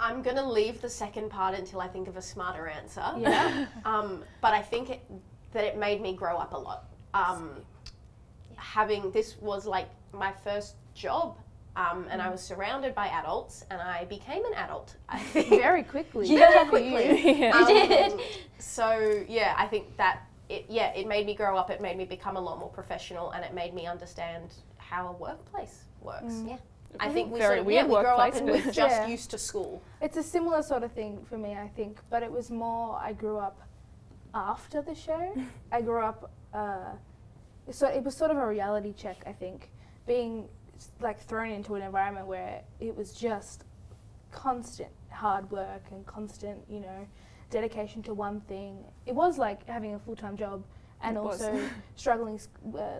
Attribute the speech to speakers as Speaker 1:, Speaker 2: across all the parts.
Speaker 1: I'm going to leave the second part until I think of a smarter answer.
Speaker 2: Yeah.
Speaker 1: But I think that it made me grow up a lot. This was like my first job, and I was surrounded by adults, and I became an adult, I think.
Speaker 2: Very quickly.
Speaker 1: Yeah, quickly.
Speaker 3: You did.
Speaker 1: So yeah, I think that it made me grow up. It made me become a lot more professional, and it made me understand how a workplace works.
Speaker 3: Yeah.
Speaker 1: I think we
Speaker 4: Very
Speaker 1: sort of,
Speaker 4: weird
Speaker 1: we grow up
Speaker 4: workplace,
Speaker 1: and
Speaker 4: but-
Speaker 1: we're just
Speaker 2: Yeah.
Speaker 1: used to school.
Speaker 2: It's a similar sort of thing for me, I think, but it was more I grew up after the show. I grew up, so it was sort of a reality check, I think, being like thrown into an environment where it was just constant hard work and constant, you know, dedication to one thing. It was like having a full-time job and
Speaker 4: It was.
Speaker 2: also struggling,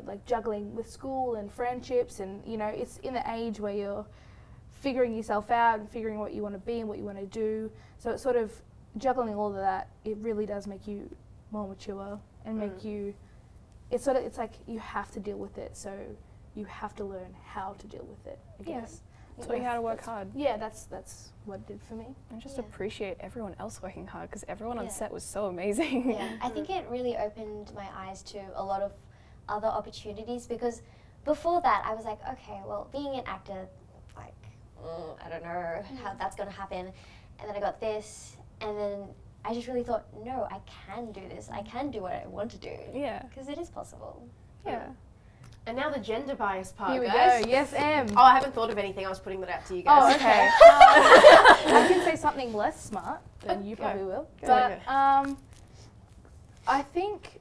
Speaker 2: like juggling with school and friendships, and you know, it's in the age where you're figuring yourself out and figuring what you want to be and what you want to do. So it's sort of juggling all of that. It really does make you more mature and make you. It's like you have to deal with it. So you have to learn how to deal with it, I
Speaker 4: Yeah.
Speaker 2: guess.
Speaker 4: Taught you how to work hard.
Speaker 2: Yeah, that's what it did for me.
Speaker 4: And just
Speaker 3: Yeah.
Speaker 4: appreciate everyone else working hard, because everyone on
Speaker 3: Yeah.
Speaker 4: set was so amazing.
Speaker 3: Yeah, I think it really opened my eyes to a lot of other opportunities, because before that I was like, okay, well, being an actor, like, I don't know how that's going to happen. And then I got this, and then I just really thought, no, I can do this. I can do what I want to do.
Speaker 4: Yeah.
Speaker 3: Because it is possible.
Speaker 4: Yeah.
Speaker 1: And now the gender bias part,
Speaker 2: Here we
Speaker 1: guys.
Speaker 2: go. Yes, Em.
Speaker 1: Oh, I haven't thought of anything. I was putting that out to you
Speaker 2: Oh,
Speaker 1: guys.
Speaker 2: okay. I can say something less smart than you
Speaker 1: Go.
Speaker 2: probably will.
Speaker 1: Go.
Speaker 2: But I think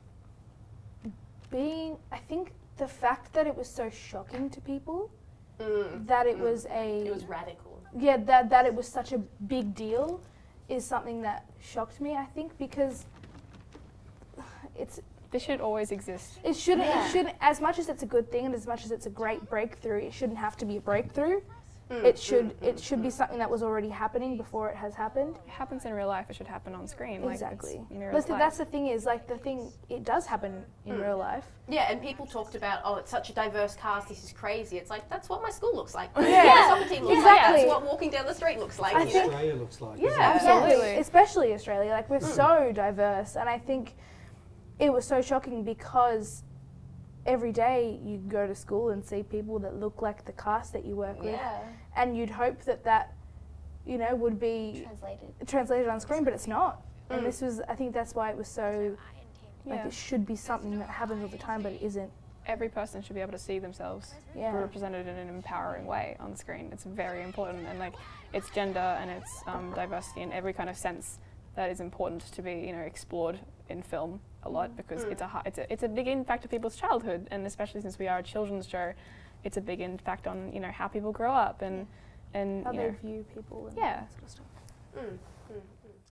Speaker 2: the fact that it was so shocking to people, that it was
Speaker 1: It was radical.
Speaker 2: yeah, that it was such a big deal is something that shocked me, I think, because
Speaker 4: This should always exist.
Speaker 2: it shouldn't,
Speaker 3: Yeah.
Speaker 2: as much as it's a good thing and as much as it's a great breakthrough, it shouldn't have to be a breakthrough. It should be something that was already happening before it has happened.
Speaker 4: It happens in real life, it should happen on screen.
Speaker 2: Exactly.
Speaker 4: Like, it's mirrors
Speaker 2: That's
Speaker 4: life.
Speaker 2: the thing is, like, it does happen in real life.
Speaker 1: Yeah, and people talked about, oh, it's such a diverse cast, this is crazy. It's like, that's what my school looks like.
Speaker 2: Yeah.
Speaker 1: My soccer team looks like.
Speaker 2: Exactly.
Speaker 1: That's what walking down the street looks like.
Speaker 2: I
Speaker 1: you
Speaker 2: think-
Speaker 1: know?
Speaker 5: Australia looks like.
Speaker 1: Yeah,
Speaker 5: isn't it?
Speaker 2: Absolutely.
Speaker 4: Yes.
Speaker 2: Especially Australia. Like, we're so diverse. And I think it was so shocking because every day you go to school and see people that look like the cast that you work with.
Speaker 3: Yeah.
Speaker 2: And you'd hope that, you know, would be translated on screen, but it's not. And this was, I think that's why it was so, like,
Speaker 4: Yeah.
Speaker 2: it should be something that happens all the time, but it isn't.
Speaker 4: Every person should be able to see themselves
Speaker 2: Yeah.
Speaker 4: represented in an empowering way on screen. It's very important, and like it's gender and it's diversity in every kind of sense that is important to be, you know, explored in film a lot, because it's a big impact to people's childhood, and especially since we are a children's show, it's a big impact on, you know, how people grow up and
Speaker 2: How
Speaker 4: you
Speaker 2: they
Speaker 4: know.
Speaker 2: view people and
Speaker 4: Yeah.
Speaker 2: that sort of stuff.